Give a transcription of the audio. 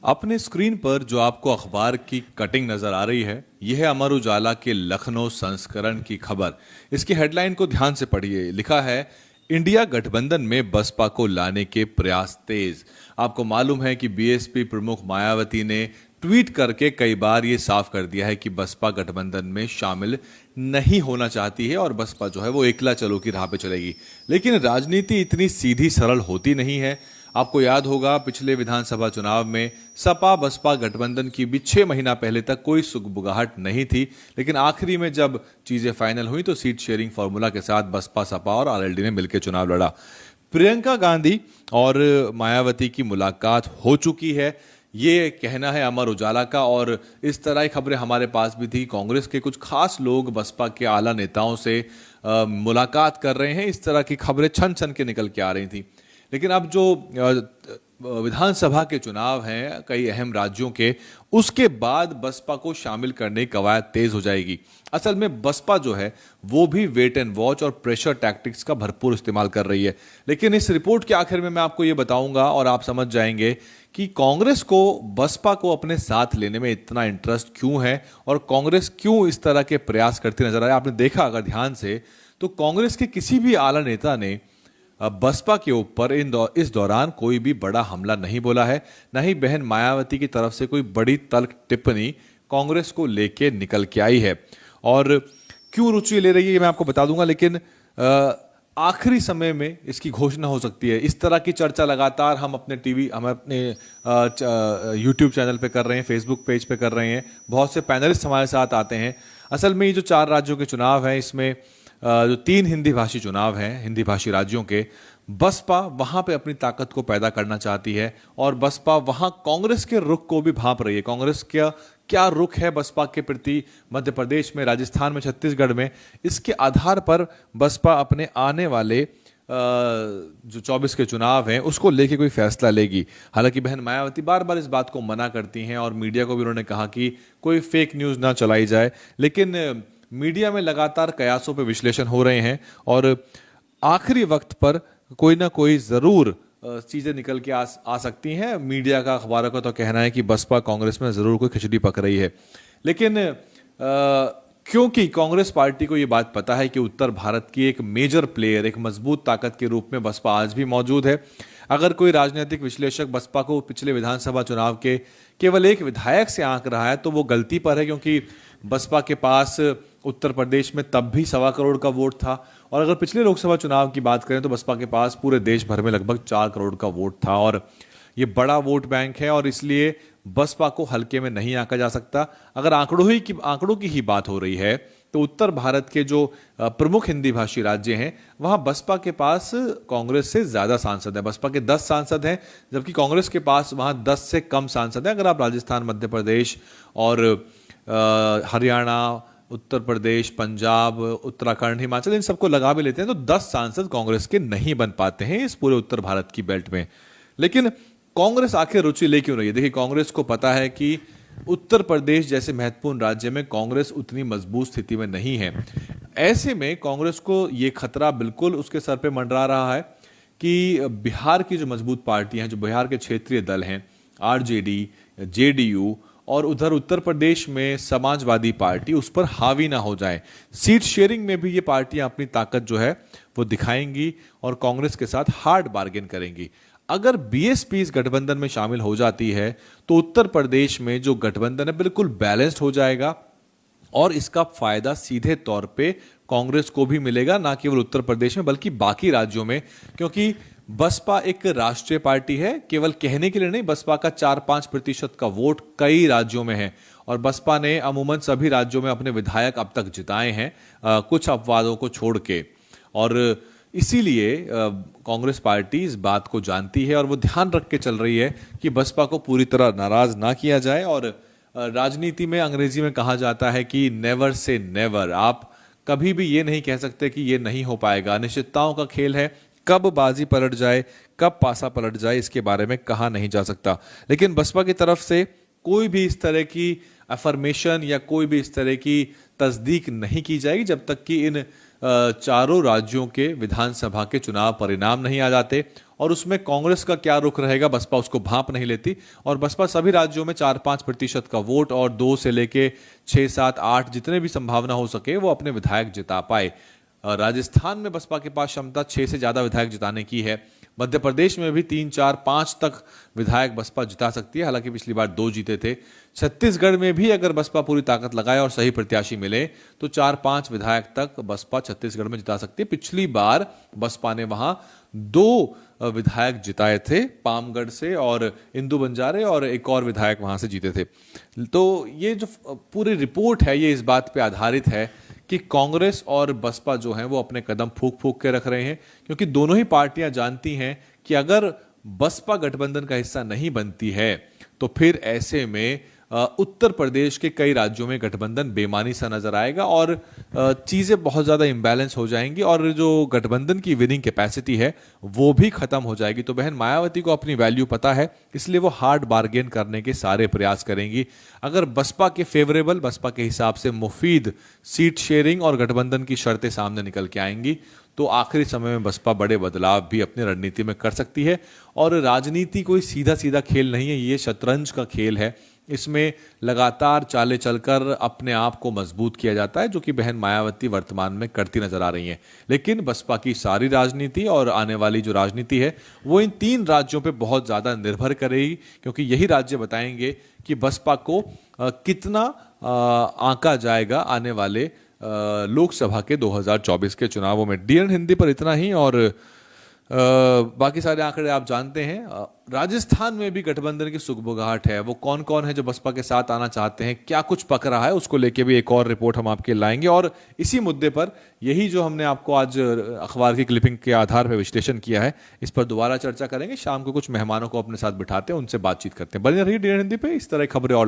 अपने स्क्रीन पर जो आपको अखबार की कटिंग नजर आ रही है, यह है अमर उजाला के लखनऊ संस्करण की खबर। इसकी हेडलाइन को ध्यान से पढ़िए। लिखा है, इंडिया गठबंधन में बसपा को लाने के प्रयास तेज। आपको मालूम है कि बीएसपी प्रमुख मायावती ने ट्वीट करके कई बार ये साफ कर दिया है कि बसपा गठबंधन में शामिल नहीं होना चाहती है और बसपा जो है वो एकला चलो की राह पे चलेगी। लेकिन राजनीति इतनी सीधी सरल होती नहीं है। आपको याद होगा, पिछले विधानसभा चुनाव में सपा बसपा गठबंधन की भी 6 महीना पहले तक कोई सुगबुगाहट नहीं थी, लेकिन आखिरी में जब चीजें फाइनल हुई तो सीट शेयरिंग फॉर्मूला के साथ बसपा सपा और आरएलडी ने मिलकर चुनाव लड़ा। प्रियंका गांधी और मायावती की मुलाकात हो चुकी है, ये कहना है अमर उजाला का। और इस तरह की खबरें हमारे पास भी थी। कांग्रेस के कुछ खास लोग बसपा के आला नेताओं से मुलाकात कर रहे हैं, इस तरह की खबरें छन छन के निकल के आ रही थी। लेकिन अब जो विधानसभा के चुनाव हैं कई अहम राज्यों के, उसके बाद बसपा को शामिल करने की कवायद तेज हो जाएगी। असल में बसपा जो है वो भी वेट एंड वॉच और प्रेशर टैक्टिक्स का भरपूर इस्तेमाल कर रही है। लेकिन इस रिपोर्ट के आखिर में मैं आपको ये बताऊंगा और आप समझ जाएंगे कि कांग्रेस को बसपा को अपने साथ लेने में इतना इंटरेस्ट क्यों है और कांग्रेस क्यों इस तरह के प्रयास करती नजर आए। आपने देखा अगर ध्यान से तो कांग्रेस के किसी भी आला नेता ने बसपा के ऊपर इस दौरान कोई भी बड़ा हमला नहीं बोला है, न ही बहन मायावती की तरफ से कोई बड़ी तल्ख टिप्पणी कांग्रेस को लेके निकल के आई है। और क्यों रुचि ले रही है मैं आपको बता दूंगा, लेकिन आखिरी समय में इसकी घोषणा हो सकती है। इस तरह की चर्चा लगातार हम अपने यूट्यूब चैनल पे कर रहे हैं, फेसबुक पेज पे कर रहे हैं, बहुत से पैनलिस्ट हमारे साथ आते हैं। असल में ये जो 4 राज्यों के चुनाव हैं, इसमें जो 3 हिंदी भाषी चुनाव हैं हिंदी भाषी राज्यों के, बसपा वहां पे अपनी ताकत को पैदा करना चाहती है और बसपा वहां कांग्रेस के रुख को भी भांप रही है। कांग्रेस का क्या रुख है बसपा के प्रति मध्य प्रदेश में, राजस्थान में, छत्तीसगढ़ में, इसके आधार पर बसपा अपने आने वाले जो 24 के चुनाव हैं उसको लेके कोई फैसला लेगी। हालांकि बहन मायावती बार बार इस बात को मना करती हैं और मीडिया को भी उन्होंने कहा कि कोई फेक न्यूज़ ना चलाई जाए, लेकिन मीडिया में लगातार कयासों पे विश्लेषण हो रहे हैं और आखिरी वक्त पर कोई ना कोई जरूर चीजें निकल के आ सकती हैं। मीडिया का, अखबारों का तो कहना है कि बसपा कांग्रेस में जरूर कोई खिचड़ी पक रही है। लेकिन क्योंकि कांग्रेस पार्टी को ये बात पता है कि उत्तर भारत की एक मेजर प्लेयर, एक मजबूत ताकत के रूप में बसपा आज भी मौजूद है। अगर कोई राजनीतिक विश्लेषक बसपा को पिछले विधानसभा चुनाव के केवल एक विधायक से आंक रहा है तो वो गलती पर है, क्योंकि बसपा के पास उत्तर प्रदेश में तब भी 1.25 करोड़ का वोट था और अगर पिछले लोकसभा चुनाव की बात करें तो बसपा के पास पूरे देश भर में लगभग 4 करोड़ का वोट था और ये बड़ा वोट बैंक है और इसलिए बसपा को हल्के में नहीं आंका जा सकता। अगर आंकड़ों की ही बात हो रही है तो उत्तर भारत के जो प्रमुख हिंदी भाषी राज्य हैं वहां बसपा के पास कांग्रेस से ज्यादा सांसद है। बसपा के 10 सांसद हैं जबकि कांग्रेस के पास वहां 10 से कम सांसद हैं। अगर आप राजस्थान, मध्य प्रदेश और हरियाणा, उत्तर प्रदेश, पंजाब, उत्तराखंड, हिमाचल, इन सबको लगा भी लेते हैं तो 10 सांसद कांग्रेस के नहीं बन पाते हैं इस पूरे उत्तर भारत की बेल्ट में। लेकिन कांग्रेस आखिर रुचि ले क्यों रही है? देखिए, कांग्रेस को पता है कि उत्तर प्रदेश जैसे महत्वपूर्ण राज्य में कांग्रेस उतनी मजबूत स्थिति में नहीं है। ऐसे में कांग्रेस को यह खतरा बिल्कुल उसके सर पे मंडरा रहा है कि बिहार की जो मजबूत पार्टियां हैं, जो बिहार के क्षेत्रीय दल हैं, आरजेडी, जेडीयू और उधर उत्तर प्रदेश में समाजवादी पार्टी, उस पर हावी ना हो जाए। सीट शेयरिंग में भी ये पार्टियां अपनी ताकत जो है वो दिखाएंगी और कांग्रेस के साथ हार्ड बार्गेन करेंगी। अगर बीएसपी इस गठबंधन में शामिल हो जाती है तो उत्तर प्रदेश में जो गठबंधन है बिल्कुल बैलेंस्ड हो जाएगा और इसका फायदा सीधे तौर पे कांग्रेस को भी मिलेगा, ना केवल उत्तर प्रदेश में बल्कि बाकी राज्यों में, क्योंकि बसपा एक राष्ट्रीय पार्टी है। केवल कहने के लिए नहीं, बसपा का 4-5% का वोट कई राज्यों में है और बसपा ने अमूमन सभी राज्यों में अपने विधायक अब तक जिताए हैं, कुछ अपवादों को छोड़ के। और इसीलिए कांग्रेस पार्टी इस बात को जानती है और वो ध्यान रख के चल रही है कि बसपा को पूरी तरह नाराज ना किया जाए। और राजनीति में अंग्रेजी में कहा जाता है कि नेवर से नेवर, आप कभी भी ये नहीं कह सकते कि ये नहीं हो पाएगा। अनिश्चितताओं का खेल है, कब बाजी पलट जाए, कब पासा पलट जाए, इसके बारे में कहा नहीं जा सकता। लेकिन बसपा की तरफ से कोई भी इस तरह की अफर्मेशन या कोई भी इस तरह की तस्दीक नहीं की जाएगी जब तक कि इन चारों राज्यों के विधानसभा के चुनाव परिणाम नहीं आ जाते और उसमें कांग्रेस का क्या रुख रहेगा, बसपा उसको भांप नहीं लेती और बसपा सभी राज्यों में 4-5% का वोट और 2 से लेके 6-7-8 जितने भी संभावना हो सके वो अपने विधायक जिता पाए। राजस्थान में बसपा के पास क्षमता 6 से ज्यादा विधायक जिताने की है। मध्य प्रदेश में भी 3-4-5 तक विधायक बसपा जिता सकती है, हालांकि पिछली बार 2 जीते थे। छत्तीसगढ़ में भी अगर बसपा पूरी ताकत लगाए और सही प्रत्याशी मिले तो 4-5 विधायक तक बसपा छत्तीसगढ़ में जिता सकती है। पिछली बार बसपा ने वहां 2 विधायक जिताए थे, पामगढ़ से और इंदु बंजारे, और एक और विधायक वहां से जीते थे। तो ये जो पूरी रिपोर्ट है ये इस बात पे आधारित है कि कांग्रेस और बसपा जो है वो अपने कदम फूंक फूंक के रख रहे हैं, क्योंकि दोनों ही पार्टियां जानती हैं कि अगर बसपा गठबंधन का हिस्सा नहीं बनती है तो फिर ऐसे में उत्तर प्रदेश के कई राज्यों में गठबंधन बेमानी सा नजर आएगा और चीजें बहुत ज्यादा इम्बैलेंस हो जाएंगी और जो गठबंधन की विनिंग कैपेसिटी है वो भी खत्म हो जाएगी। तो बहन मायावती को अपनी वैल्यू पता है, इसलिए वो हार्ड बार्गेन करने के सारे प्रयास करेंगी। अगर बसपा के फेवरेबल, बसपा के हिसाब से मुफीद सीट शेयरिंग और गठबंधन की शर्तें सामने निकल के आएंगी तो आखिरी समय में बसपा बड़े बदलाव भी अपनी रणनीति में कर सकती है। और राजनीति कोई सीधा सीधा खेल नहीं है, ये शतरंज का खेल है। इसमें लगातार चालें चलकर अपने आप को मजबूत किया जाता है, जो कि बहन मायावती वर्तमान में करती नजर आ रही हैं। लेकिन बसपा की सारी राजनीति और आने वाली जो राजनीति है वो इन 3 राज्यों पे बहुत ज्यादा निर्भर करेगी, क्योंकि यही राज्य बताएंगे कि बसपा को कितना आंका जाएगा आने वाले लोकसभा के 2024 के चुनावों में। डीएन हिंदी पर इतना ही और बाकी सारे आंकड़े आप जानते हैं। राजस्थान में भी गठबंधन की सुगबुगाहट है, वो कौन कौन है जो बसपा के साथ आना चाहते हैं, क्या कुछ पक रहा है, उसको लेके भी एक और रिपोर्ट हम आपके लाएंगे। और इसी मुद्दे पर यही जो हमने आपको आज अखबार की क्लिपिंग के आधार पर विश्लेषण किया है, इस पर दोबारा चर्चा करेंगे। शाम को कुछ मेहमानों को अपने साथ बिठाते हैं, उनसे बातचीत करते हैं। बने रहिए डीएन हिंदी पे, इस तरह खबरें और